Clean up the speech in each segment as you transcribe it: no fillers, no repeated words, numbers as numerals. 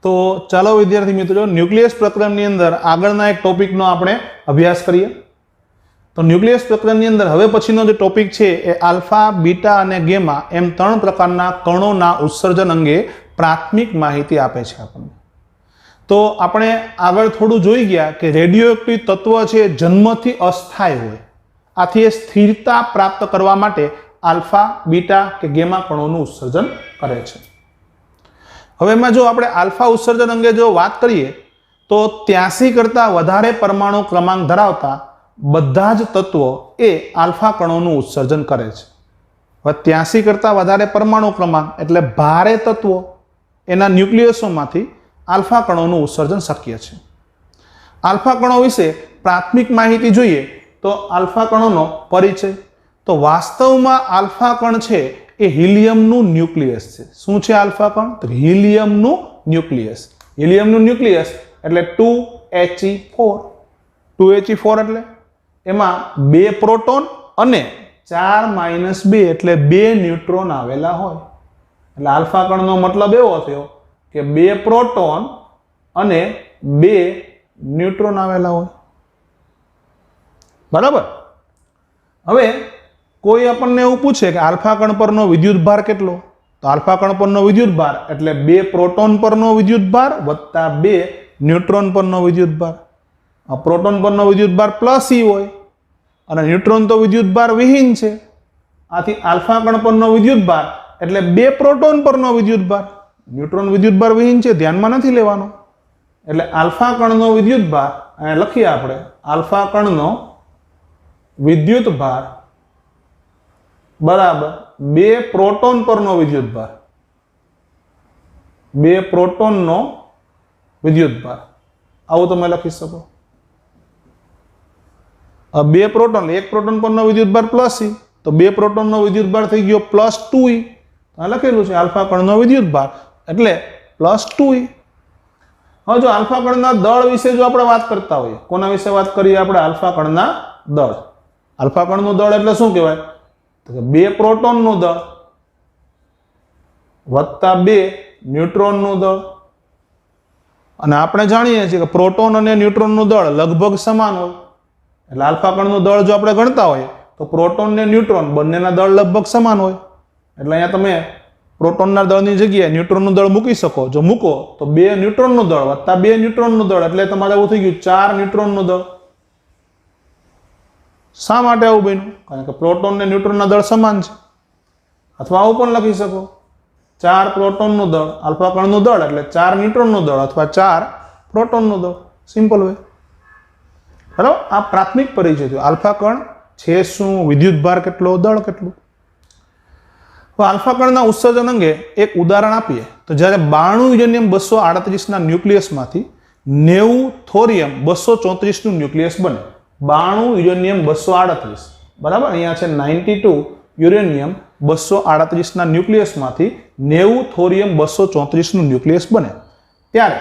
તો ચાલો વિદ્યાર્થી મિત્રો, ન્યુક્લિયસ પ્રકરણની અંદર આગળના એક ટોપિકનો આપણે અભ્યાસ કરીએ. તો ન્યુક્લિયસ પ્રકરણની અંદર હવે પછીનો જે ટોપિક છે એ આલ્ફા, બીટા અને ગેમા એમ 3 પ્રકારના કણોના ઉત્સર્જન અંગે પ્રાથમિક માહિતી આપે છે આપણને. તો આપણે આગળ થોડું જોઈ ગયા કે રેડિયોએક્ટિવ તત્વ છે જન્મથી અસ્થાયી હોય, આથી એ સ્થિરતા પ્રાપ્ત કરવા માટે આલ્ફા, બીટા કે ગેમા કણોનું ઉત્સર્જન કરે છે. હવે એમાં જો આપણે આલ્ફા ઉત્સર્જન અંગે જો વાત કરીએ તો 83 કરતાં વધારે પરમાણુ ક્રમાંક ધરાવતા બધા જ તત્વો એ આલ્ફા કણોનું ઉત્સર્જન કરે છે. હવે 83 કરતાં વધારે પરમાણુ ક્રમાંક એટલે ભારે તત્વો, એના ન્યુક્લિયસોમાંથી આલ્ફા કણોનું ઉત્સર્જન શક્ય છે. આલ્ફા કણો વિશે પ્રાથમિક માહિતી જોઈએ તો આલ્ફા કણોનો પરિચય. તો વાસ્તવમાં આલ્ફા કણ છે એ હિલિયમનું ન્યુક્લિયસ છે. શું છે આલ્ફા કણ? તો હિલિયમનું ન્યુક્લિયસ. હિલિયમનું ન્યુક્લિયસ એટલે 2He4. 2He4 એટલે એમાં 2 પ્રોટોન અને 4 - 2 એટલે 2 ન્યુટ્રોન આવેલા હોય. એટલે આલ્ફા કણનો મતલબ એવો થયો કે 2 પ્રોટોન અને 2 ન્યુટ્રોન આવેલા હોય. બરાબર. હવે કોઈ આપણને એવું પૂછે કે આલ્ફા કણ પરનો વિદ્યુત ભાર કેટલો? તો આલ્ફા કણ પરનો વિદ્યુત ભાર એટલે 2 પ્રોટોન પરનો વિદ્યુત ભાર વત્તા 2 ન્યુટ્રોન પરનો વિદ્યુત ભાર. આ પ્રોટોન પરનો વિદ્યુત ભાર +E હોય અને ન્યુટ્રોન તો વિદ્યુત ભાર વિહીન છે. આથી આલ્ફા કણ પરનો વિદ્યુત ભાર એટલે 2 પ્રોટોન પરનો વિદ્યુત ભાર. ન્યુટ્રોન વિદ્યુત ભાર વિહીન છે, ધ્યાનમાં નથી લેવાનો. એટલે આલ્ફા કણનો વિદ્યુત ભાર અહીંયા લખીએ આપણે, આલ્ફા કણનો વિદ્યુત ભાર બરાબર 2 પ્રોટોન પરનો વિદ્યુત ભાર. 2 પ્રોટોનનો વિદ્યુત ભાર આવું તમે લખી શકો. 2 પ્રોટોન, 1 પ્રોટોન પરનો વિદ્યુત ભાર +E, તો 2 પ્રોટોનનો વિદ્યુત ભાર થઈ ગયો +2E. આ લખેલું છે આલ્ફા કણનો વિદ્યુત ભાર એટલે +2E. હવે જો આલ્ફા કણના દળ વિશે જો આપણે વાત કરતા હોઈએ, કોના વિશે વાત કરીએ આપણે? આલ્ફા કણના દળ. આલ્ફા કણનું દળ એટલે શું કહેવાય? તો 2 પ્રોટોનનું દળ વત્તા 2 ન્યુટ્રોનનું દળ. અને આપણે જાણીએ છીએ કે પ્રોટોન અને ન્યુટ્રોનનું દળ લગભગ સમાન હોય. એટલે આલ્ફા કણનું દળ જો આપણે ગણતા હોઈએ તો પ્રોટોન ને ન્યુટ્રોન બંનેના દળ લગભગ સમાન હોય. એટલે અહીંયા તમે પ્રોટોનના દળની જગ્યાએ ન્યુટ્રોનનું દળ મૂકી શકો. જો મૂકો તો 2 ન્યુટ્રોનનું દળ વત્તા 2 ન્યુટ્રોનનું દળ એટલે તમારે એવું થઈ ગયું 4 ન્યુટ્રોનનું દળ. શા માટે આવું બન્યું? કારણ કે પ્રોટોન ને ન્યુટ્રોનના દળ સમાન છે. અથવા આવું પણ લખી શકો, 4 પ્રોટોનનું દળ આલ્ફા કણનું દળ એટલે 4 ન્યુટ્રોનનું દળ અથવા 4 પ્રોટોનનું દળ. સિમ્પલ હોય. બરાબર. આ પ્રાથમિક પરિચય થયો. આલ્ફા કણ છે શું, વિદ્યુત ભાર કેટલો, દળ કેટલું. તો આલ્ફા કણના ઉત્સર્જન અંગે એક ઉદાહરણ આપીએ તો જ્યારે 92 યુરેનિયમ 238 ન્યુક્લિયસમાંથી 90 થોરિયમ 234 નું ન્યુક્લિયસ બને. 92 યુરેનિયમ 238 બરાબર. અહીંયા છે 92 યુરેનિયમ 238 ના ન્યુક્લિયસમાંથી 90 થોરિયમ 234 નું ન્યુક્લિયસ બને ત્યારે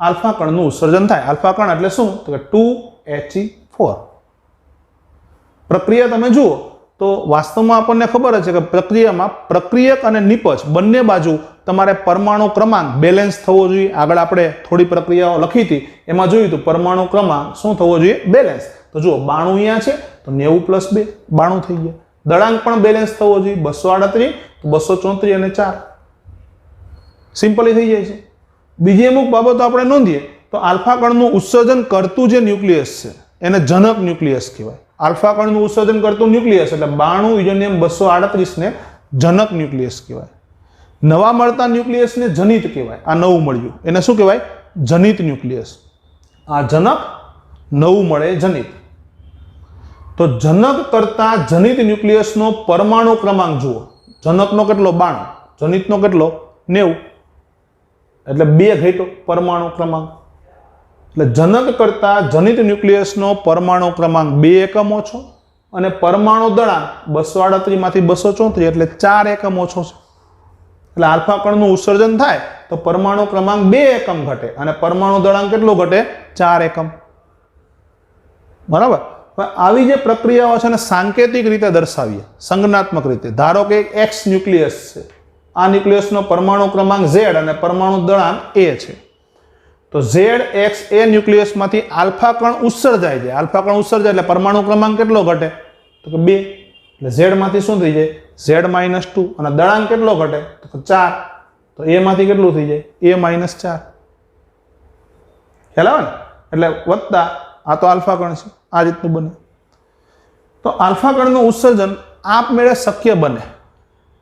આલ્ફા કણનું ઉત્સર્જન થાય. આલ્ફા કણ એટલે શું? તો કે 2He4. પ્રક્રિયા તમે જુઓ તો વાસ્તવમાં આપણને ખબર છે કે પ્રક્રિયામાં પ્રક્રિયક અને નિપજ બંને બાજુ તમારે પરમાણુ ક્રમાંક બેલેન્સ થવો જોઈએ. આગળ આપણે થોડી પ્રક્રિયાઓ લખી હતી એમાં જોયું હતું પરમાણુ ક્રમાંક શું થવો જોઈએ? બેલેન્સ. તો જુઓ 92 અહીંયા છે તો 90 + 2 92 થઈ ગયા. દળાંક પણ બેલેન્સ થવો જોઈએ, 238 તો 234 અને 4 સિમ્પલી થઈ જાય છે. બીજી અમુક બાબતો આપણે નોંધીએ તો આલ્ફા કણનું ઉત્સર્જન કરતું જે ન્યુક્લિયસ છે એને જનક ન્યુક્લિયસ કહેવાય. આલ્ફા કણનું ઉત્સર્જન કરતું ન્યુક્લિયસ એટલે 92 યુરેનિયમ 238 ને જનક ન્યુક્લિયસ કહેવાય. નવા મળતા ન્યુક્લિયસને જનિત કહેવાય. આ નવું મળ્યું એને શું કહેવાય? જનિત ન્યુક્લિયસ. આ જનક, નવું મળે જનિત. તો જનક કરતા જનિત ન્યુક્લિયસનો પરમાણુ ક્રમાંક જુઓ. જનકનો કેટલો? 92. જનિતનો કેટલો? 90. એટલે 2 ઘટ્યો પરમાણુ ક્રમાંક. એટલે જનક કરતા જનિત ન્યુક્લિયસનો પરમાણુ ક્રમાંક 2 એકમ ઓછો અને પરમાણુ દળાંક 238 માંથી 234 એટલે 4 એકમ ઓછો છે. એટલે આલ્ફા કણનું ઉત્સર્જન થાય તો પરમાણુ ક્રમાંક 2 એકમ ઘટે અને પરમાણુ દળાંક કેટલો ઘટે? 4 એકમ. બરાબર. આવી જે પ્રક્રિયાઓ છે એને સાંકેતિક રીતે દર્શાવીએ, સંજ્ઞાત્મક રીતે. ધારો કે X ન્યુક્લિયસ છે, આ ન્યુક્લિયસનો પરમાણુ ક્રમાંક Z અને પરમાણુ દળાંક A છે. તો ZX એ ન્યુક્લિયસમાંથી આલ્ફા કણ ઉત્સર્જાય છે. આલ્ફા કણ ઉત્સર્જાય એટલે પરમાણુ ક્રમાંક કેટલો ઘટે? તો કે 2. એટલે Z માંથી શું થઈ જાય? Z-2. અને દળાંક કેટલો ઘટે? તો કે 4. તો A માંથી કેટલું થઈ જાય? A-4. ખ્યાલ આવે ને? એટલે વત્તા આ તો આલ્ફા કણ છે, આ રીતનું બને. તો આલ્ફા કણનું ઉત્સર્જન આપમેળે શક્ય બને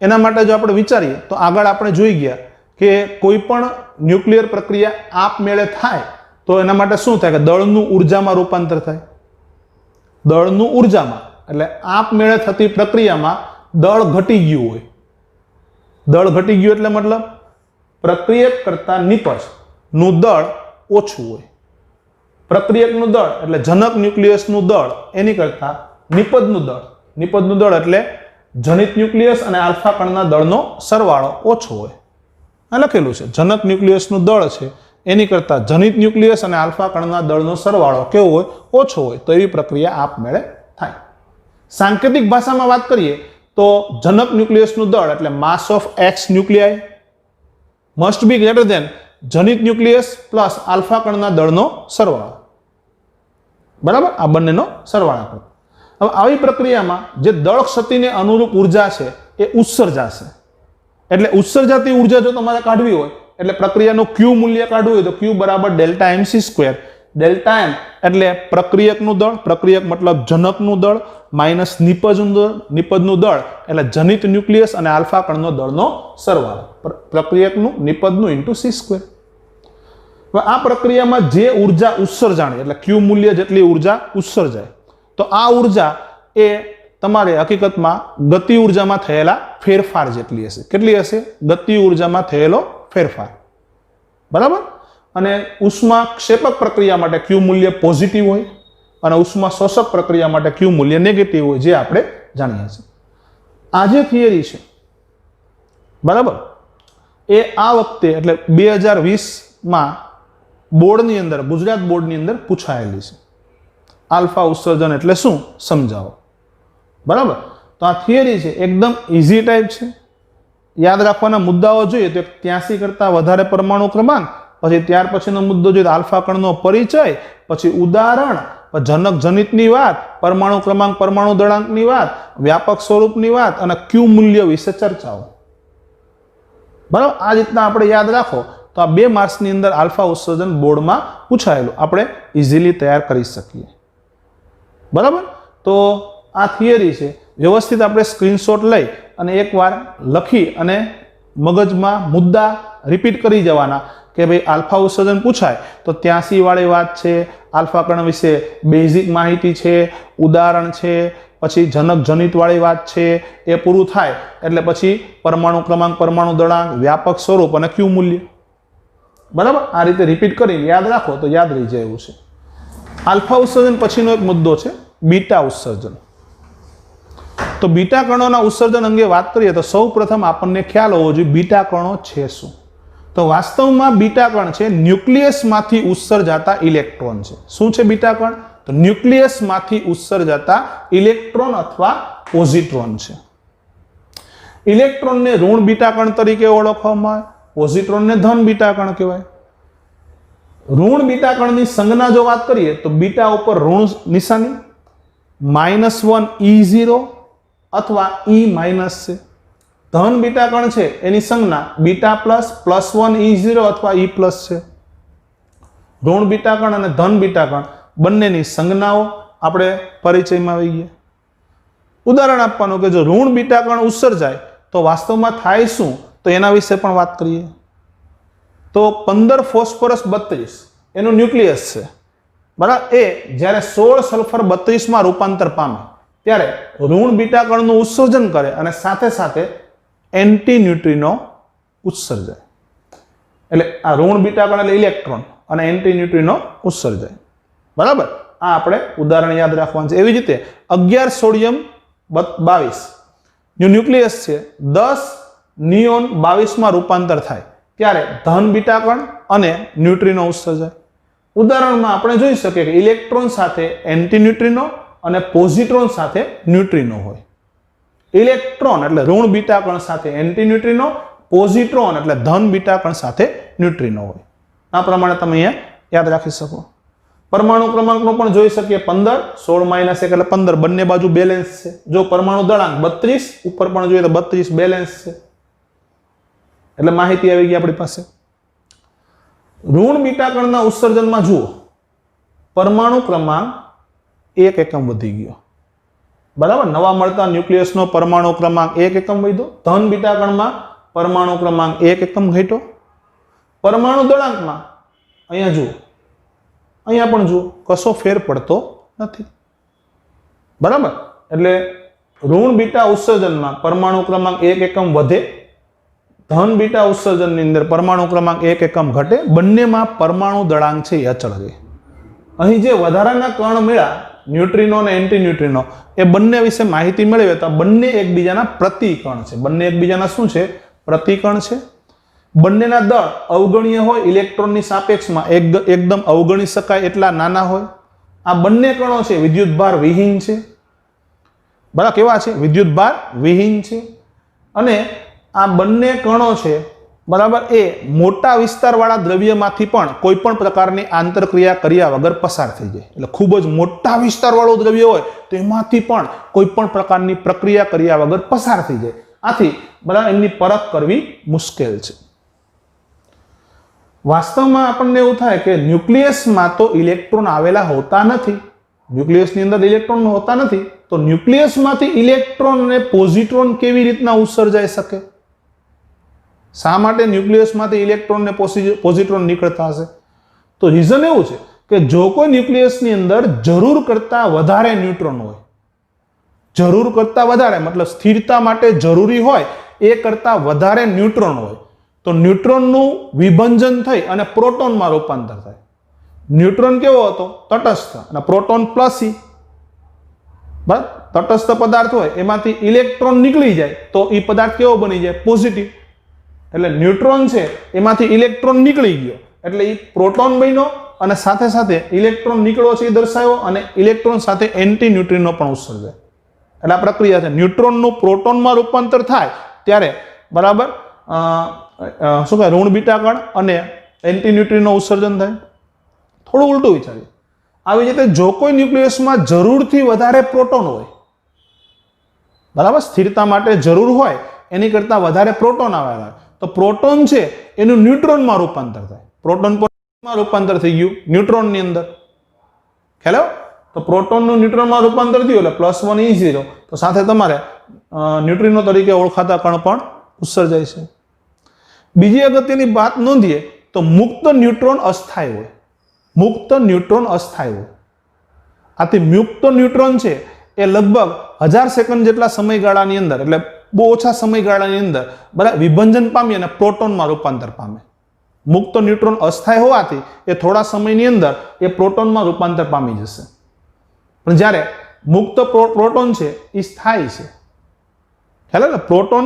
એના માટે જો આપણે વિચારીએ તો આગળ આપણે જોઈ ગયા કે કોઈ પણ ન્યુક્લિયર પ્રક્રિયા આપમેળે થાય તો એના માટે શું થાય કે દળનું ઉર્જામાં રૂપાંતર થાય. દળનું ઉર્જામાં એટલે આપમેળે થતી પ્રક્રિયામાં દળ ઘટી ગયું હોય. દળ ઘટી ગયું એટલે મતલબ પ્રક્રિયક કરતા નિપજનું દળ ઓછું હોય. પ્રક્રિયકનું દળ એટલે જનક ન્યુક્લિયસનું દળ એની કરતા નિપજનું દળ એટલે જનિત ન્યુક્લિયસ અને આલ્ફા કણના દળનો સરવાળો ઓછો હોય. આ લખેલું છે, જનક ન્યુક્લિયસનું દળ છે એની કરતા જનિત ન્યુક્લિયસ અને આલ્ફા કણના દળનો સરવાળો કેવો હોય? ઓછો હોય. તો એવી પ્રક્રિયા આપમેળે થાય. સાંકેતિક ભાષામાં વાત કરીએ તો જનક ન્યુક્લિયસનું દળ એટલે mass of X nuclei must be greater than જનિત ન્યુક્લિયસ પ્લસ આલ્ફા કણના દળનો સરવાળો. બરાબર? આ બંનેનો સરવાળો કરો. હવે આવી પ્રક્રિયામાં જે દળ ક્ષતિને અનુરૂપ ઉર્જા છે એ ઉત્સર્જાશે. એટલે ઉત્સર્જાતી ઉર્જા જો તમારે કાઢવી હોય એટલે પ્રક્રિયાનું Q મૂલ્ય કાઢવું હોય તો Q બરાબર ડેલ્ટા mc². ડેલ્ટા m એટલે પ્રક્રિયકનું દળ, પ્રક્રિયક મતલબ જનકનું દળ, માઇનસ નિપજનું દળ એટલે જનિત ન્યુક્લિયસ અને આલ્ફા કણનો દળનો સરવાળો. પ્રક્રિયકનું નિપજનું ઇન્ટુ c². હવે આ પ્રક્રિયામાં જે ઉર્જા ઉત્સર્જાણી એટલે Q મૂલ્ય જેટલી ઉર્જા ઉત્સર્જાય તો આ ઉર્જા એ તમારે હકીકતમાં ગતિ ઉર્જામાં થયેલા ફેરફાર જેટલી હશે. કેટલી હશે? ગતિ ઉર્જામાં થયેલો ફેરફાર. બરાબર? અને ઉષ્મા ક્ષેપક પ્રક્રિયા માટે Q મૂલ્ય પોઝિટિવ હોય અને ઉષ્મા શોષક પ્રક્રિયા માટે Q મૂલ્ય નેગેટિવ હોય, જે આપણે જાણીએ છીએ. આ જે થિયરી છે બરાબર એ આ વખતે એટલે 2020માં બોર્ડની અંદર, ગુજરાત બોર્ડની અંદર પૂછાયેલી છે. આલ્ફા ઉત્સર્જન એટલે શું સમજાવો. બરાબર? તો આ થિયરી છે એકદમ ઇઝી ટાઈપ છે. યાદ રાખવાના મુદ્દાઓ જોઈએ તો 83 કરતા વધારે પરમાણુ ક્રમાંક, પછી ત્યાર પછીનો મુદ્દો જોઈએ આલ્ફા કણનો પરિચય, પછી ઉદાહરણ, જનક જનિતની વાત, પરમાણુ ક્રમાંક પરમાણુ દળાંકની વાત, વ્યાપક સ્વરૂપની વાત અને Q મૂલ્ય વિશે ચર્ચાઓ. બરાબર? આ રીતના આપણે યાદ રાખો તો આ 2 માર્ક્સની અંદર આલ્ફા ઉત્સર્જન બોર્ડમાં પૂછાયેલું આપણે ઇઝીલી તૈયાર કરી શકીએ. બરાબર? તો આ થિયરી છે, વ્યવસ્થિત આપણે સ્ક્રીનશોટ લઈ અને એકવાર લખી અને મગજમાં મુદ્દા રિપીટ કરી જવાના કે ભાઈ આલ્ફા ઉત્સર્જન પૂછાય તો 83 વાળી વાત છે, આલ્ફા કણ વિશે બેઝિક માહિતી છે, ઉદાહરણ છે, પછી જનક જનિત વાળી વાત છે. એ પૂરું થાય એટલે પછી પરમાણુ ક્રમાંક પરમાણુ દળાંક, વ્યાપક સ્વરૂપ અને Q મૂલ્ય. બરાબર? આ રીતે રિપીટ કરીને યાદ રાખો તો યાદ રહી જાય એવું છે. આલ્ફા ઉત્સર્જન પછીનો એક મુદ્દો છે બીટા ઉત્સર્જન. તો બીટા કણોના ઉત્સર્જન અંગે વાત કરીએ તો સૌ પ્રથમ આપણને ખ્યાલ હોવો જોઈએ બીટા કણો છે શું. તો વાસ્તવમાં બીટા કણ છે ન્યુક્લિયસમાંથી ઉત્સર્જાતા ઇલેક્ટ્રોન છે. શું છે બીટા કણ? તો ન્યુક્લિયસમાંથી ઉત્સર્જાતા ઇલેક્ટ્રોન અથવા પોઝિટ્રોન છે. ઇલેક્ટ્રોનને ઋણ બીટા કણ તરીકે ઓળખવામાં આવે, પોઝિટ્રોનને ધન બીટા કણ કહેવાય. ઋણ બીટા કણની સંજ્ઞા જો વાત કરીએ તો બીટા ઉપર ઋણ નિશાની, -1 E0 અથવા E- છે. ધન બીટા કણ છે એની સંજ્ઞા બીટા ++1 E0 અથવા E+ છે. ઋણ બીટા કણ અને ધન બીટા કણ બંનેની સંજ્ઞાઓ આપણે પરિચયમાં આવી ગયા. ઉદાહરણ આપવાનું કે જો ઋણ બીટા કણ ઉત્સર્જાય તો વાસ્તવમાં થાય શું, તો એના વિશે પણ વાત કરીએ. તો 15 ફોસ્ફરસ 32 એનું ન્યુક્લિયસ છે. બરાબર? એ જ્યારે 16 સલ્ફર 32 માં રૂપાંતર પામે ત્યારે ઋણ બીટા કણનું ઉત્સર્જન કરે અને સાથે સાથે એન્ટી ન્યુટ્રિનો ઉત્સર્જાય. એટલે આ ઋણ બીટા કણ એટલે ઇલેક્ટ્રોન અને એન્ટી ન્યુટ્રિનો ઉત્સર્જાય. બરાબર? આ આપણે ઉદાહરણ યાદ રાખવાનું છે. એવી જ રીતે 11 સોડિયમ 22 નું ન્યુક્લિયસ છે, 10 નિયોન 22 માં રૂપાંતર થાય ત્યારે ધન બીટા કણ અને ન્યુટ્રિનો ઉત્સર્જાય. ઉદાહરણમાં આપણે જોઈ શકીએ કે ઇલેક્ટ્રોન સાથે એન્ટી ન્યુટ્રિનો અને પોઝિટ્રોન સાથે ન્યુટ્રિનો હોય. ઇલેક્ટ્રોન એટલે ઋણ બીટા કણ સાથે એન્ટી ન્યુટ્રિનો, પોઝિટ્રોન એટલે ધન બીટા કણ સાથે ન્યુટ્રિનો હોય. આ પ્રમાણે તમે અહીંયા યાદ રાખી શકો. પરમાણુ ક્રમાંકનો પણ જોઈ શકીએ 15, 16 - 1 એટલે 15, બંને બાજુ બેલેન્સ છે. જો પરમાણુ દળાંક 32 ઉપર પણ જોઈએ તો 32 બેલેન્સ છે. એટલે માહિતી આવી ગઈ આપણી પાસે. ઋણ બીટા કણના ઉત્સર્જનમાં જુઓ, પરમાણુ ક્રમાંક 1 એકમ વધી ગયો. બરાબર, નવા મળતા ન્યુક્લિયસનો પરમાણુ ક્રમાંક 1 એકમ વધ્યો. ધન બીટા કણમાં પરમાણુ ક્રમાંક 1 એકમ ઘટ્યો. પરમાણુ દળાંકમાં અહીંયા જુઓ, અહીંયા પણ જુઓ, કશો ફેર પડતો નથી. બરાબર, એટલે ઋણ બીટા ઉત્સર્જનમાં પરમાણુ ક્રમાંક 1 એકમ વધે, ધન બીટા ઉત્સર્જનની અંદર પરમાણુ ક્રમાંક 1 એકમ ઘટે. બંનેમાં પરમાણુ દળાંક છે એ અચળ રહે. અહીં જે વધારાના કણ મળ્યા, ન્યુટ્રિનો અને એન્ટી ન્યુટ્રિનો, એ બંને વિશે માહિતી મેળવે તો બંને એકબીજાના પ્રતિકણ છે. બંને એકબીજાના શું છે? પ્રતિકણ છે. બંનેના દળ અવગણ્ય હોય, ઇલેક્ટ્રોનની સાપેક્ષમાં એકદમ અવગણી શકાય એટલા નાના હોય. આ બંને કણો છે વિદ્યુતભાર વિહીન છે. બરાબર, કેવા છે? વિદ્યુતભાર વિહીન છે. અને આ બંને કણો છે, બરાબર, એ મોટા વિસ્તારવાળા દ્રવ્યમાંથી પણ કોઈ પણ પ્રકારની આંતરક્રિયા કર્યા વગર પસાર થઈ જાય. એટલે ખૂબ જ મોટા વિસ્તારવાળું દ્રવ્ય હોય તો એમાંથી પણ કોઈ પણ પ્રકારની પ્રક્રિયા કર્યા વગર પસાર થઈ જાય. આથી બરાબર એમની પરખ કરવી મુશ્કેલ છે. વાસ્તવમાં આપણને એવું થાય કે ન્યુક્લિયસમાં તો ઇલેક્ટ્રોન આવેલા હોતા નથી. ન્યુક્લિયસની અંદર ઇલેક્ટ્રોન હોતા નથી, તો ન્યુક્લિયસમાંથી ઇલેક્ટ્રોન અને પોઝિટ્રોન કેવી રીતના ઉત્સર્જાઈ શકે? શા માટે ન્યુક્લિયસમાંથી ઇલેક્ટ્રોન ને પોઝિટ્રોન નીકળતા હશે? તો રીઝન એવું છે કે જો કોઈ ન્યુક્લિયસની અંદર જરૂર કરતા વધારે ન્યુટ્રોન હોય, જરૂર કરતા વધારે મતલબ સ્થિરતા માટે જરૂરી હોય એ કરતા વધારે ન્યુટ્રોન હોય, તો ન્યુટ્રોનનું વિભંજન થઈ અને પ્રોટોનમાં રૂપાંતર થાય. ન્યુટ્રોન કેવો હતો? તટસ્થ, અને પ્રોટોન પ્લસી. બરાબર, તટસ્થ પદાર્થ હોય એમાંથી ઇલેક્ટ્રોન નીકળી જાય તો એ પદાર્થ કેવો બની જાય? પોઝિટિવ. એટલે ન્યુટ્રોન છે એમાંથી ઇલેક્ટ્રોન નીકળી ગયો એટલે એ પ્રોટોન બન્યો, અને સાથે સાથે ઇલેક્ટ્રોન નીકળ્યો છે એ દર્શાવ્યો, અને ઇલેક્ટ્રોન સાથે એન્ટી ન્યુટ્રિનો પણ ઉત્સર્જાય. એટલે આ પ્રક્રિયા છે. ન્યુટ્રોનનું પ્રોટોનમાં રૂપાંતર થાય ત્યારે બરાબર શું કહે, ઋણ બીટા કણ અને એન્ટી ન્યુટ્રિનો ઉત્સર્જન થાય. થોડું ઉલટું વિચારીએ. આવી રીતે જો કોઈ ન્યુક્લિયસમાં જરૂરથી વધારે પ્રોટોન હોય, બરાબર, સ્થિરતા માટે જરૂર હોય એની કરતા વધારે પ્રોટોન આવેલા, તો પ્રોટોન છે એનું ન્યુટ્રોનમાં રૂપાંતર થાય. પ્રોટોનમાં રૂપાંતર થઈ ગયું ન્યુટ્રોનની અંદર. ખ્યાલ આવ્યો? તો પ્રોટોનનું ન્યુટ્રોનમાં રૂપાંતર થયું એટલે +1 E0, તો સાથે તમારે ન્યુટ્રિનો તરીકે ઓળખાતા કણ પણ ઉત્સર્જાય છે. બીજી અગત્યની વાત નોંધીએ તો મુક્ત ન્યુટ્રોન અસ્થાયી હોય. મુક્ત ન્યુટ્રોન અસ્થાયી હોય. આથી મુક્ત ન્યુટ્રોન છે એ લગભગ 1000 સેકન્ડ જેટલા સમયગાળાની અંદર, એટલે બહુ ઓછા સમયગાળાની અંદર બરાબર વિભંજન પામી અને પ્રોટોનમાં રૂપાંતર પામે. મુક્ત ન્યુટ્રોન અસ્થાયી હોવાથી એ થોડા સમયની અંદર એ પ્રોટોનમાં રૂપાંતર પામી જશે. પણ જ્યારે મુક્ત પ્રોટોન છે એ સ્થાયી છે. ખ્યાલ ને? પ્રોટોન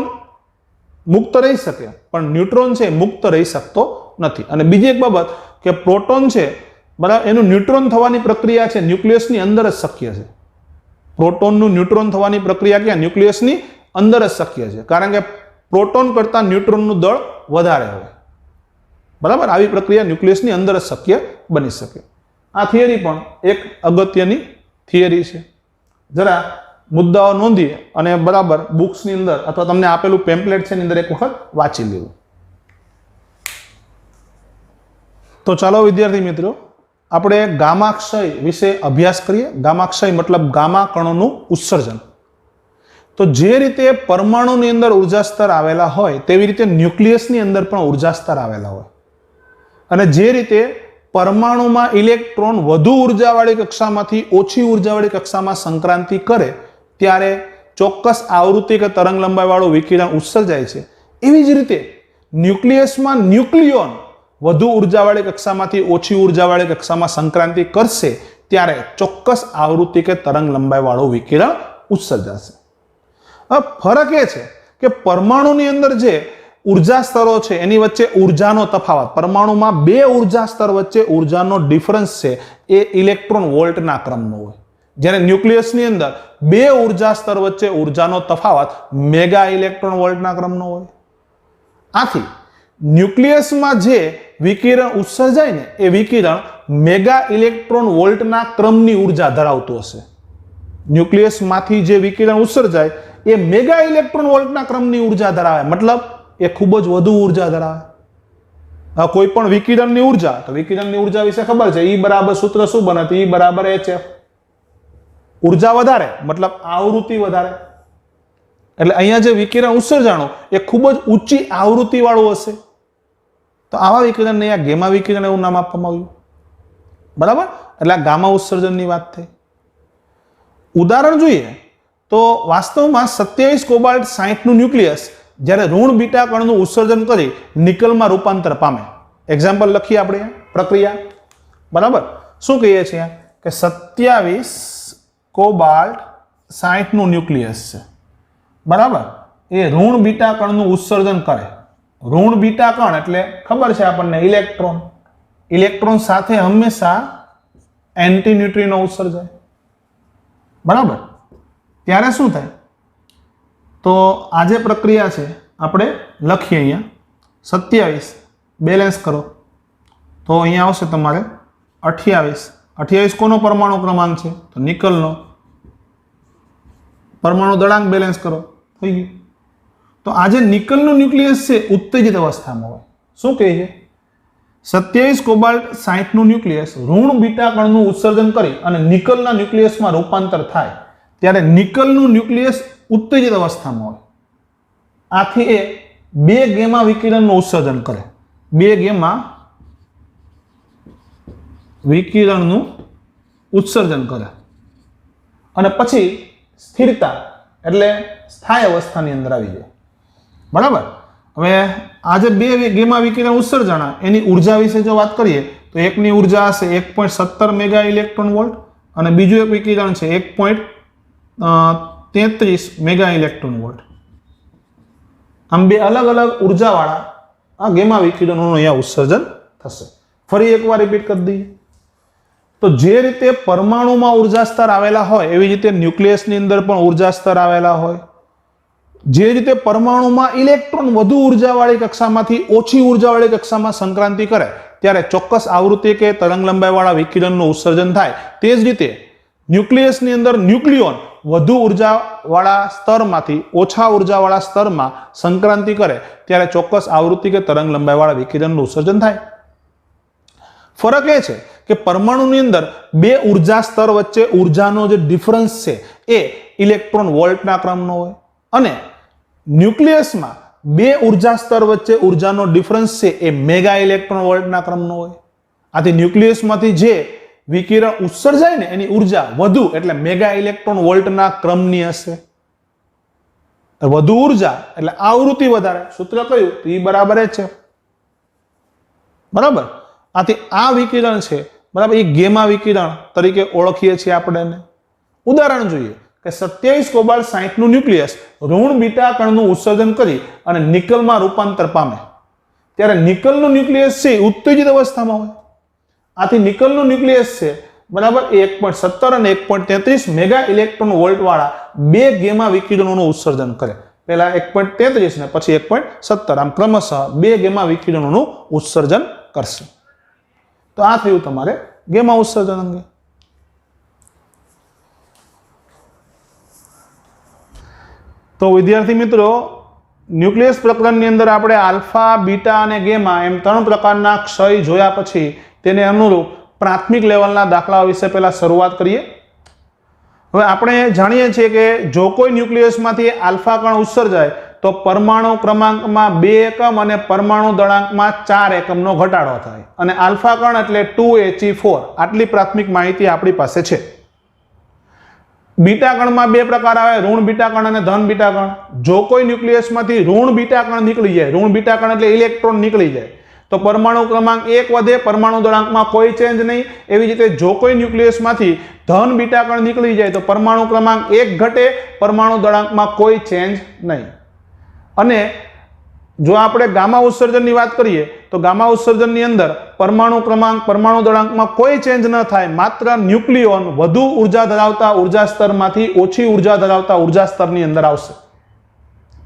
મુક્ત રહી શકે પણ ન્યુટ્રોન છે મુક્ત રહી શકતો નથી. અને બીજી એક બાબત કે પ્રોટોન છે બરાબર એનું ન્યુટ્રોન થવાની પ્રક્રિયા છે ન્યુક્લિયસની અંદર જ શક્ય છે. પ્રોટોનનું ન્યુટ્રોન થવાની પ્રક્રિયા ક્યાં? ન્યુક્લિયસની અંદર જ શક્ય છે, કારણ કે પ્રોટોન કરતાં ન્યુટ્રોનનું દળ વધારે હોય. બરાબર, આવી પ્રક્રિયા ન્યુક્લિયસની અંદર જ શક્ય બની શકે. આ થિયરી પણ એક અગત્યની થિયરી છે. જરા મુદ્દાઓ નોંધીએ અને બરાબર બુક્સની અંદર અથવા તમને આપેલું પેમ્પલેટ છે એની અંદર એક વખત વાંચી લેવું. તો ચાલો વિદ્યાર્થી મિત્રો, આપણે ગામાક્ષય વિશે અભ્યાસ કરીએ. ગામાક્ષય મતલબ ગામા કણોનું ઉત્સર્જન. તો જે રીતે પરમાણુની અંદર ઉર્જા સ્તર આવેલા હોય તેવી રીતે ન્યુક્લિયસની અંદર પણ ઉર્જા સ્તર આવેલા હોય. અને જે રીતે પરમાણુમાં ઇલેક્ટ્રોન વધુ ઉર્જાવાળી કક્ષામાંથી ઓછી ઉર્જાવાળી કક્ષામાં સંક્રાંતિ કરે ત્યારે ચોક્કસ આવૃત્તિ કે તરંગ લંબાઈવાળું વિકિરણ ઉત્સર્જાય છે, એવી જ રીતે ન્યુક્લિયસમાં ન્યુક્લિયોન વધુ ઉર્જાવાળી કક્ષામાંથી ઓછી ઉર્જાવાળી કક્ષામાં સંક્રાંતિ કરશે ત્યારે ચોક્કસ આવૃત્તિ કે તરંગ લંબાઈવાળું વિકિરણ ઉત્સર્જાશે. હવે ફરક એ છે કે પરમાણુની અંદર જે ઉર્જા સ્તરો છે એની વચ્ચે ઉર્જાનો તફાવત, પરમાણુમાં બે ઉર્જા સ્તર વચ્ચે ઉર્જાનો ડિફરન્સ છે એ ઇલેક્ટ્રોન વોલ્ટના ક્રમનો હોય, જ્યારે ન્યુક્લિયસની અંદર બે ઉર્જા સ્તર વચ્ચે ઉર્જાનો તફાવત મેગા ઇલેક્ટ્રોન વોલ્ટના ક્રમનો હોય. આથી ન્યુક્લિયસમાં જે વિકિરણ ઉત્સર્જાય ને એ વિકિરણ મેગા ઇલેક્ટ્રોન વોલ્ટના ક્રમની ઉર્જા ધરાવતું હશે. ન્યુક્લિયસમાંથી જે વિકિરણ ઉત્સર્જાય એ મેગા ઇલેક્ટ્રોન વોલ્ટના ક્રમની ઉર્જા ધરાવે, મતલબ એ ખૂબ જ વધુ ઉર્જા ધરાવે. કોઈ પણ વિકિરણની ઉર્જા, તો વિકિરણની ઉર્જા વિશે ખબર છે, E બરાબર સૂત્ર શું બને? તો E બરાબર HF. ઉર્જા વધારે મતલબ આવૃત્તિ વધારે. એટલે અહીંયા જે વિકિરણ ઉત્સર્જાણું એ ખૂબ જ ઊંચી આવૃત્તિ વાળું હશે. તો આવા વિકિરણને અહીંયા ગેમા વિકિરણ એવું નામ આપવામાં આવ્યું. બરાબર? એટલે આ ગામા ઉત્સર્જનની વાત થઈ. ઉદાહરણ જોઈએ તો વાસ્તવમાં 27 કોબાલ્ટ 60 નું ન્યુક્લિયસ જ્યારે ઋણ બીટા કણનું ઉત્સર્જન કરી નિકલમાં રૂપાંતર પામે. એક્ઝામ્પલ લખીએ આપણે પ્રક્રિયા. બરાબર? શું કહીએ છીએ કે 27 કોબાલ્ટ 60 નું ન્યુક્લિયસ છે. બરાબર? એ ઋણ બીટા કણનું ઉત્સર્જન કરે. ઋણ બીટા કણ એટલે ખબર છે આપણને ઇલેક્ટ્રોન. ઇલેક્ટ્રોન સાથે હંમેશા એન્ટી ન્યુટ્રિનો ઉત્સર્જાય. બરાબર? ત્યારે શું થાય? તો આ જે પ્રક્રિયા છે આપણે લખીએ અહીંયા 27 બેલેન્સ કરો તો અહીંયા આવશે તમારે 28. 28 કોનો પરમાણુ ક્રમાંક છે? તો નિકલનો. પરમાણુ દળાંક બેલેન્સ કરો, થઈ ગયું. તો આ જે નિકલનું ન્યુક્લિયસ છે ઉત્તેજિત અવસ્થામાં હોય. શું કહે છે? 27 કોબાલ્ટ 60 નું ન્યુક્લિયસ ઋણ બીટા કણનું ઉત્સર્જન કરી અને નિકલના ન્યુક્લિયસમાં રૂપાંતર થાય ત્યારે નિકલનું ન્યુક્લિયસ ઉત્તેજિત અવસ્થામાં હોય. આથી એ 2 ગેમા વિકિરણનું ઉત્સર્જન કરે. 2 ગેમા વિકિરણનું ઉત્સર્જન કરે અને પછી સ્થિરતા એટલે સ્થાયી અવસ્થાની અંદર આવી જાય. બરાબર? હવે આ જે 2 ગેમા વિકિરણ ઉત્સર્જના એની ઉર્જા વિશે જો વાત કરીએ તો એકની ઉર્જા હશે 1.17 મેગા ઇલેક્ટ્રોન વોલ્ટ અને બીજું એક વિકિરણ છે 1.33 મેગા ઇલેક્ટ્રોન વોલ્ટ. આમ 2 અલગ અલગ ઉર્જાવાળા આ ગેમા વિકિરણોનું અહીંયા ઉત્સર્જન થશે. ફરી એકવાર રિપીટ કરી દઈએ તો જે રીતે પરમાણુમાં ઉર્જા સ્તર આવેલા હોય એવી રીતે ન્યુક્લિયસની અંદર પણ ઉર્જા સ્તર આવેલા હોય. જે રીતે પરમાણુમાં ઇલેક્ટ્રોન વધુ ઉર્જાવાળી કક્ષામાંથી ઓછી ઉર્જાવાળી કક્ષામાં સંક્રાંતિ કરે ત્યારે ચોક્કસ આવૃત્તિ કે તરંગ લંબાઈવાળા વિકિરણનું ઉત્સર્જન થાય, તે જ રીતે ન્યુક્લિયસની અંદર ન્યુક્લિયોન વધુ ઉર્જાવાળા સ્તરમાંથી ઓછા ઉર્જાવાળા સ્તરમાં સંક્રાંતિ કરે ત્યારે ચોક્કસ આવૃત્તિ કે તરંગ લંબાઈવાળા વિકિરણનું ઉત્સર્જન થાય. ફરક એ છે કે પરમાણુની અંદર 2 ઉર્જા સ્તર વચ્ચે ઉર્જાનો જે ડિફરન્સ છે એ ઇલેક્ટ્રોન વોલ્ટના ક્રમનો હોય અને ન્યુક્લિયસમાં 2 ઉર્જા સ્તર વચ્ચે ઉર્જાનો ડિફરન્સ છે એ મેગા ઇલેક્ટ્રોન વોલ્ટના ક્રમનો હોય. આથી ન્યુક્લિયસમાંથી જે વિકિરણ ઉત્સર્જાય ને એની ઉર્જા વધુ એટલે મેગા ઇલેક્ટ્રોન વોલ્ટના ક્રમની હશે. વધુ ઉર્જા એટલે આવૃત્તિ વધારે. સૂત્ર કયું? તો E બરાબર જ છે. બરાબર? આથી આ વિકિરણ છે બરાબર એ ગેમા વિકિરણ તરીકે ઓળખીએ છીએ આપણે. ઉદાહરણ જોઈએ કે 27 કોબાલ્ટ 60 નું ન્યુક્લિયસ ઋણ બીટા કણનું ઉત્સર્જન કરી અને નિકલમાં રૂપાંતર પામે ત્યારે નિકલનું ન્યુક્લિયસ છે ઉત્તેજિત અવસ્થામાં હોય. આથી નિકલનું ન્યુક્લિયસ છે બરાબર 1.17 અને 1.33 મેગા ઇલેક્ટ્રોન વોલ્ટ વાળા 2 ગેમા વિકિરણોનું ઉત્સર્જન કરે. પહેલા 1.33 ને પછી 1.17 આમ ક્રમશઃ 2 ગેમા વિકિરણોનું ઉત્સર્જન કરશે. તો આ થયું તમારે ગેમા ઉત્સર્જન અંગે. તો વિદ્યાર્થી મિત્રો, ન્યુક્લિયસ પ્રકરણની અંદર આપણે આલ્ફા, બીટા અને ગેમા એમ 3 પ્રકારના ક્ષય જોયા પછી તેને અનુરૂપ પ્રાથમિક લેવલના દાખલાઓ વિશે પહેલા શરૂઆત કરીએ. હવે આપણે જાણીએ છીએ કે જો કોઈ ન્યુક્લિયસમાંથી આલ્ફા કણ ઉત્સર્જાય તો પરમાણુ ક્રમાંકમાં 2 એકમ અને પરમાણુ દળાંકમાં 4 એકમનો ઘટાડો થાય અને આલ્ફા કણ એટલે 2He4. આટલી પ્રાથમિક માહિતી આપણી પાસે છે. બીટા કણમાં 2 પ્રકાર આવે, ઋણ બીટા કણ અને ધન બીટા કણ. જો કોઈ ન્યુક્લિયસમાંથી ઋણ બીટા કણ નીકળી જાય, ઋણ બીટા કણ એટલે ઇલેક્ટ્રોન નીકળી જાય તો પરમાણુ ક્રમાંક 1 વધે, પરમાણુ દળાંકમાં કોઈ ચેન્જ નહીં. એવી જ રીતે જો કોઈ ન્યુક્લિયસમાંથી ધન બીટા કણ નીકળી જાય તો પરમાણુ ક્રમાંક 1 ઘટે, પરમાણુ દળાંકમાં કોઈ ચેન્જ નહીં. અને જો આપણે ગામા ઉત્સર્જનની વાત કરીએ તો ગામા ઉત્સર્જનની અંદર પરમાણુ ક્રમાંક, પરમાણુ દળાંકમાં કોઈ ચેન્જ ન થાય, માત્ર ન્યુક્લિયોન વધુ ઉર્જા ધરાવતા ઉર્જા સ્તરમાંથી ઓછી ઉર્જા ધરાવતા ઉર્જા સ્તરની અંદર આવશે.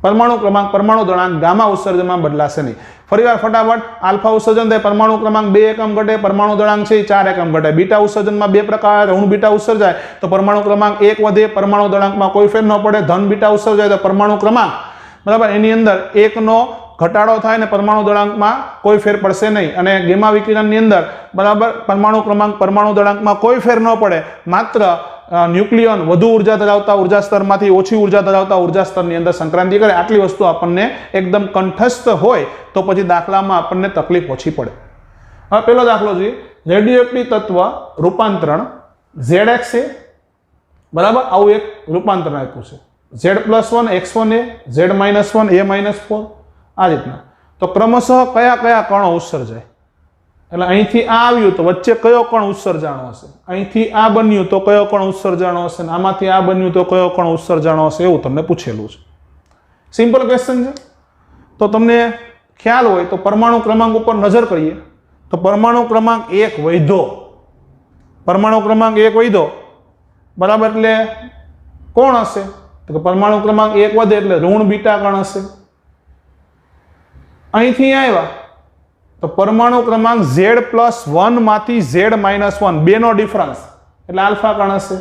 પરમાણુ ક્રમાંક પરમાણુ દળાંક ગામા ઉત્સર્જનમાં બદલાશે નહીં. ફરીવાર ફટાફટ, આલ્ફા ઉત્સર્જન થાય પરમાણુ ક્રમાંક 2 એકમ ઘટે, પરમાણુ દળાંક છે 4 એકમ ઘટે. બીટા ઉત્સર્જનમાં 2 પ્રકાર, ઋણ બીટા ઉત્સર્જાય તો પરમાણુ ક્રમાંક 1 વધે, પરમાણુ દળાંકમાં કોઈ ફેર ન પડે. ધન બીટા ઉત્સર્જાય તો પરમાણુ ક્રમાંક બરાબર એની અંદર 1 નો ઘટાડો થાય ને પરમાણુ દળાંકમાં કોઈ ફેર પડશે નહીં. અને ગેમા વિકિરણની અંદર બરાબર પરમાણુ ક્રમાંક પરમાણુ દળાંકમાં કોઈ ફેર ન પડે, માત્ર ન્યુક્લિયોન વધુ ઉર્જા ધરાવતા ઉર્જા સ્તરમાંથી ઓછી ઉર્જા ધરાવતા ઉર્જા સ્તરની અંદર સંક્રાંતિ કરે. આટલી વસ્તુ આપણને એકદમ કંઠસ્થ હોય તો પછી દાખલામાં આપણને તકલીફ ઓછી પડે. હવે પેલો દાખલો જોઈએ, રેડિયોએક્ટિવ તત્વ રૂપાંતરણ ZX છે બરાબર, આવું એક રૂપાંતરણ આપ્યું છે. Z+1 X1A, Z-1 A-4 આ રીતના. તો ક્રમશઃ કયા કયા કણો ઉત્સર્જાય, એટલે અહીંથી આ આવ્યું તો વચ્ચે કયો કણ ઉત્સર્જાણો હશે, અહીંથી આ બન્યું તો કયો કણ ઉત્સર્જાણો હશે, આમાંથી આ બન્યું તો કયો કણ ઉત્સર્જાણો હશે, એવું તમને પૂછેલું છે. સિમ્પલ ક્વેશ્ચન છે. તો તમને ખ્યાલ હોય તો પરમાણુ ક્રમાંક ઉપર નજર કરીએ તો પરમાણુ ક્રમાંક 1 વધ્યો, પરમાણુ ક્રમાંક 1 વધ્યો બરાબર, એટલે કોણ હશે તો કે પરમાણુ ક્રમાંક 1 વધે એટલે ઋણ બીટા કણ હશે. અહીંથી આવ્યા તો પરમાણુ ક્રમાંક Z+1 માંથી Z-1 બેનો ડિફરન્સ એટલે આલ્ફા કણ હશે.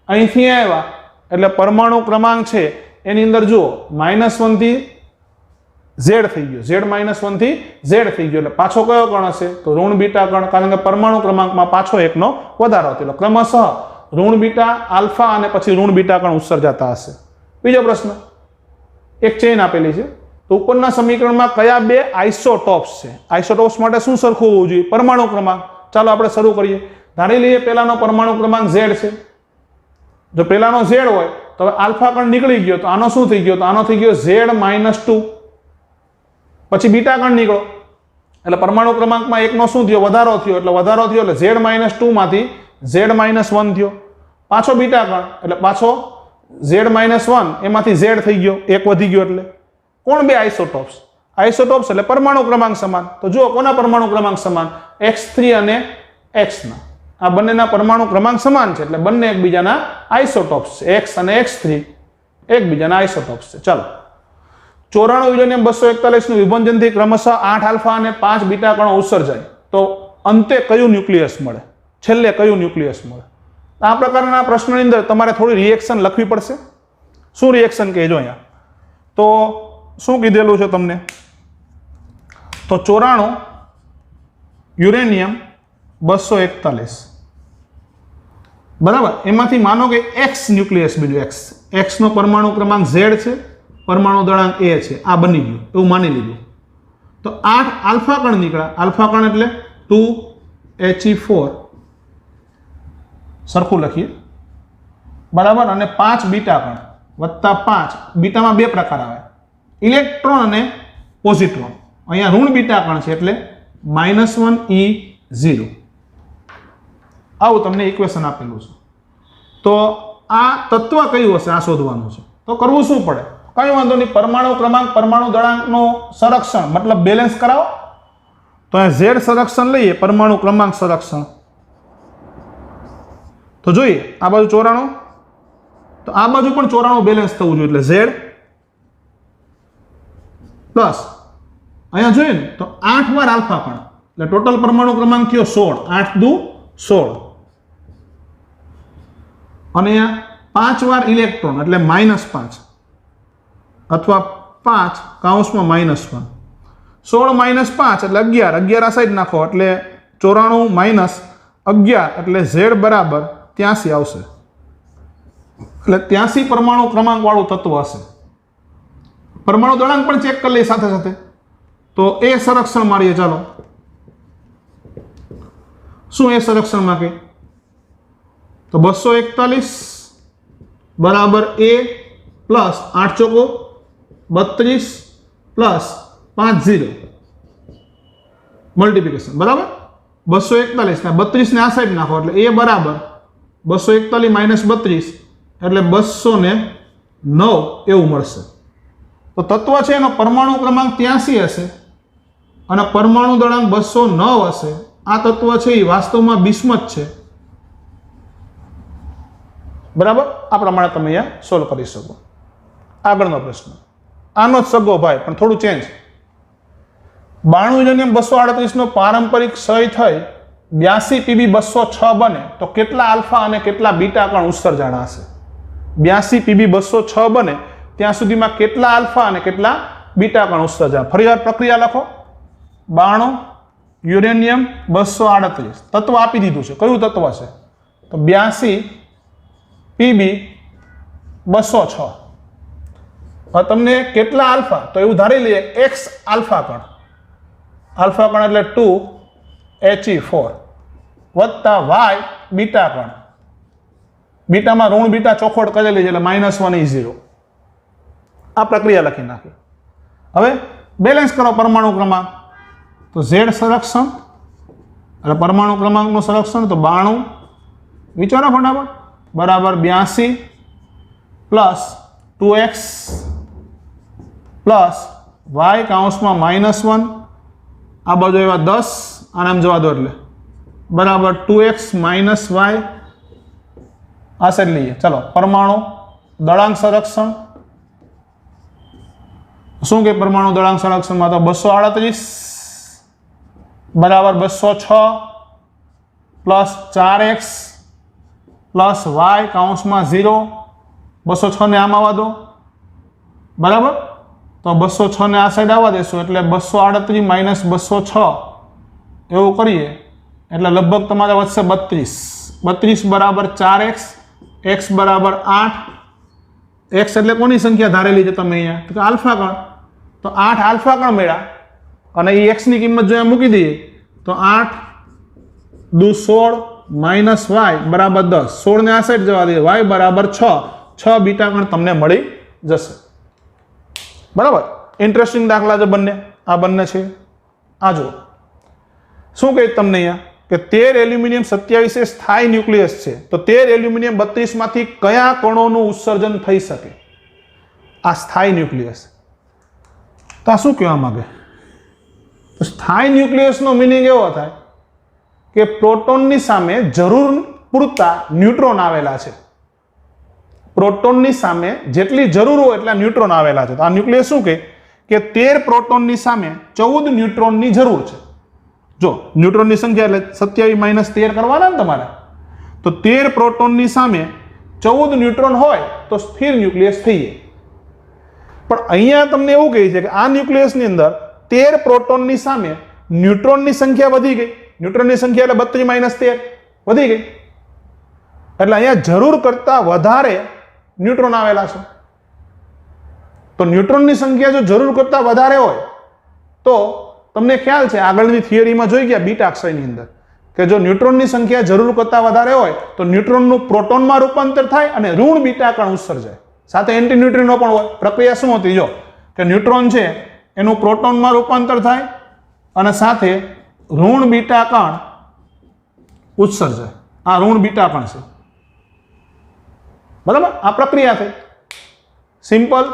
અહીંથી આવ્યા એટલે પરમાણુ ક્રમાંક છે એની અંદર જુઓ -1 થી Z થઈ ગયો, Z-1 થી Z થઈ ગયો, એટલે પાછો કયો કણ હશે તો ઋણ બીટા કણ, કારણ કે પરમાણુ ક્રમાંકમાં પાછો 1 નો વધારો થયો. ક્રમશઃ ઋણ બીટા, આલ્ફા અને પછી ઋણ બીટા કણ ઉત્સર્જાતા હશે. બીજો પ્રશ્ન, એક ચેઇન આપેલી છે તો ઉપરના સમીકરણમાં કયા બે આઇસોટોપ્સ છે? આઇસોટોપ્સ માટે શું સરખું હોવું જોઈએ? પરમાણુ ક્રમાંક. ચાલો આપણે શરૂ કરીએ. ધારી લઈએ પહેલાનો પરમાણુ ક્રમાંક Z છે. જો પહેલાનો Z હોય તો હવે આલ્ફા કણ નીકળી ગયો તો આનો શું થઈ ગયો? તો આનો થઈ ગયો Z-2. પછી બીટા કણ નીકળો એટલે પરમાણુ ક્રમાંકમાં 1 નો શું થયો? વધારો થયો. એટલે વધારો થયો એટલે Z-2 માંથી Z-1 થયો. પાછો બીટા કણ એટલે પાછો Z-1 એમાંથી Z થઈ ગયો, 1 વધી ગયો. એટલે કોણ બે આઇસોટોપ્સ? આઇસોટોપ્સ એટલે પરમાણુ ક્રમાંક સમાન. તો જુઓ કોના પરમાણુ ક્રમાંક સમાન? X3 અને X ના. આ બંનેના પરમાણુ ક્રમાંક સમાન છે એટલે બંને એકબીજાના આઇસોટોપ્સ છે. X અને X3 એકબીજાના આઇસોટોપ્સ છે. ચાલો, 94 યુરેનિયમ 241 નું વિભંજનથી ક્રમશઃ 8 આલ્ફા અને 5 બીટા કણો ઉત્સર્જાય તો અંતે કયું ન્યુક્લિયસ મળે? છેલ્લે કયું ન્યુક્લિયસ મળે? આ પ્રકારના પ્રશ્નની અંદર તમારે થોડી રિએક્શન લખવી પડશે. શું રિએક્શન કહેજો અહીંયા? તો શું કીધેલું છે તમને? તો 94 યુરેનિયમ 241 બરાબર, એમાંથી માનો કે X ન્યુક્લિયસ બીજું X નો પરમાણુ ક્રમાંક Z છે, પરમાણુ દળાંક A છે, આ બની ગયું એવું માની લીધું. તો 8 આલ્ફા કણ નીકળ્યા. આલ્ફા કણ એટલે 2He4 સરખું લખીએ બરાબર, અને 5 બીટા કણ વત્તા 5. બીટામાં 2 પ્રકાર આવે, ઇલેક્ટ્રોન અને પોઝિટ્રોન. અહીંયા ઋણ બીટા કણ છે એટલે -1E0. આવું તમને ઇક્વેશન આપેલું છે. તો આ તત્વ કયું હશે આ શોધવાનું છે. તો કરવું શું પડે? કઈ વાંધો નહીં, પરમાણુ ક્રમાંક પરમાણુ દળાંકનું સંરક્ષણ મતલબ બેલેન્સ કરાવો. તો અહીંયા Z સંરક્ષણ લઈએ, પરમાણુ ક્રમાંક સંરક્ષણ. તો જોઈએ આ બાજુ 94 તો આ બાજુ પણ 94 બેલેન્સ થવું જોઈએ. એટલે Z પ્લસ અહીંયા જોઈએ ને તો 8 વાર આલ્ફા કણ એટલે ટોટલ પરમાણુ ક્રમાંક થયો 16. 8 દુ 16 અને અહીંયા 5 વાર ઇલેક્ટ્રોન એટલે -5 અથવા 5 કૌંસમાં -1. 16 -5 એટલે 11. 11 આ સાઈડ નાખો એટલે 94 - 11 એટલે Z બરાબર 83 આવશે. એટલે 83 પરમાણુ ક્રમાંક વાળું તત્વ હશે. પરમાણુ દળાંક પણ ચેક કરી લઈએ સાથે સાથે. તો એ સંરક્ષણ મારીએ. ચાલો, શું એ સંરક્ષણમાં કે? તો 241 બરાબર A plus 8 choco 32 plus 50 multiplication બરાબર 241 ને 32 ને આ સાઈડ નાખો એટલે A બરાબર 241 - 32 એટલે 209 એવું મળશે. તો તત્વ છે એનો પરમાણુ ક્રમાંક 83 હશે અને પરમાણુ દળાંક 209 હશે. આ તત્વ છે એ વાસ્તવમાં બિસ્મથ છે બરાબર. આ પ્રમાણે તમે અહીંયા સોલ્વ કરી શકો. આગળનો પ્રશ્ન, આનો જ સગો ભાઈ પણ થોડું ચેન્જ. 92 238 નો પારંપરિક ક્ષય થઈ 82 પીબી 206 બને તો કેટલા આલ્ફા અને કેટલા બીટા કણ ઉત્સર્જન હશે? 82 પીબી 206 બને ત્યાં સુધીમાં કેટલા આલ્ફા અને કેટલા બીટા કણ ઉત્સર્જન? ફરીવાર પ્રક્રિયા લખો. 92 યુરેનિયમ 238 તત્વ આપી દીધું છે. કયું તત્વ છે? તો 82 પીબી 206. હવે તમને કેટલા આલ્ફા? તો એવું ધારી લઈએ એક્સ આલ્ફા કણ. આલ્ફા કણ એટલે 2He4 વત્તા વાય બીટા કણ. બીટામાં ઋણ બીટા ચોખવટ કરેલી છે એટલે -1E0. આ પ્રક્રિયા લખી નાખી. હવે બેલેન્સ કરો પરમાણુ ક્રમાંક. તો ઝેડ સંરક્ષણ એટલે પરમાણુ ક્રમાંકનું સંરક્ષણ તો 92 વિચારો ફટાફટ બરાબર 82 પ્લસ 2x પ્લસ y કૌંસમાં -1 આ બાજુ એવા 10 આનામ જવા દો એટલે બરાબર 2x - y આ સાઈડ લઈએ. ચલો પરમાણુ દળાંક સંરક્ષણ શું કે પરમાણુ દળાંક સંરક્ષણમાં તો 238 બરાબર 206 પ્લસ 4x પ્લસ y કૌંસમાં 0 206 ને આમ આવવા દો બરાબર. તો 206 ને આ સાઈડ આવવા દેશું એટલે 238 - 206 એવું કરીએ એટલે લગભગ તમારે વધશે 32 બરાબર 4x x બરાબર 8 x એટલે કોની સંખ્યા ધારેલી છે તમે અહીંયા? તો આલ્ફા કણ. તો 8 આલ્ફા કણ મળ્યા અને એ x ની કિંમત જો અહીંયા મૂકી દઈએ તો 8 દુ 16 - y બરાબર 10. 16 ને આ સાઈડ જવા દઈએ y બરાબર 6 બીટા કણ તમને મળી જશે. બરાબર. ઇન્ટરેસ્ટિંગ દાખલા છે બંને. આ બંને છે. આ જો શું કહે તમને અહીંયા કે 13 એલ્યુમિનિયમ 27 એ સ્થાયી ન્યુક્લિયસ છે. તો 13 એલ્યુમિનિયમ 32 માંથી કયા કણોનું ઉત્સર્જન થઈ શકે? આ સ્થાયી ન્યુક્લિયસ. તો આ શું કહેવા માંગે? તો સ્થાયી ન્યુક્લિયસનો મિનિંગ એવો થાય કે પ્રોટોનની સામે જરૂર પૂરતા ન્યુટ્રોન આવેલા છે. પ્રોટોનની સામે જેટલી જરૂર હોય એટલા ન્યુટ્રોન આવેલા છે. તો આ ન્યુક્લિયસ શું કહે કે 13 પ્રોટોનની સામે 14 ન્યુટ્રોનની જરૂર છે. જો ન્યુટ્રોનની સંખ્યા એટલે 27 - 13 કરવાના ને તમારે. તો 13 પ્રોટોનની સામે 14 ન્યુટ્રોન હોય તો સ્થિર ન્યુક્લિયસ થઈ જાય. પણ અહીંયા તમને એવું કહે છે કે આ ન્યુક્લિયસની અંદર 13 પ્રોટોનની સામે ન્યુટ્રોનની સંખ્યા વધી ગઈ. ન્યુટ્રોનની સંખ્યા એટલે 32 - 13 વધી ગઈ. એટલે અહીંયા જરૂર કરતા વધારે ન્યુટ્રોન આવેલા છે. તો ન્યુટ્રોનની સંખ્યા જો જરૂર કરતા વધારે હોય તો તમને ખ્યાલ છે આગળની થિયરીમાં જોઈ ગયા બીટા ક્ષયની અંદર કે જો ન્યુટ્રોનની સંખ્યા જરૂર કરતા વધારે હોય તો ન્યુટ્રોનનું પ્રોટોનમાં રૂપાંતર થાય અને ઋણ બીટા કણ ઉત્સર્જાય. સાથે એન્ટી ન્યુટ્રિનો પણ હોય. પ્રક્રિયા શું હતી? જો કે ન્યુટ્રોન છે એનું પ્રોટોનમાં રૂપાંતર થાય અને સાથે ઋણ બીટા કણ ઉત્સર્જાય. આ ઋણ બીટા કણ છે. બરાબર. આ પ્રક્રિયા થઈ સિમ્પલ.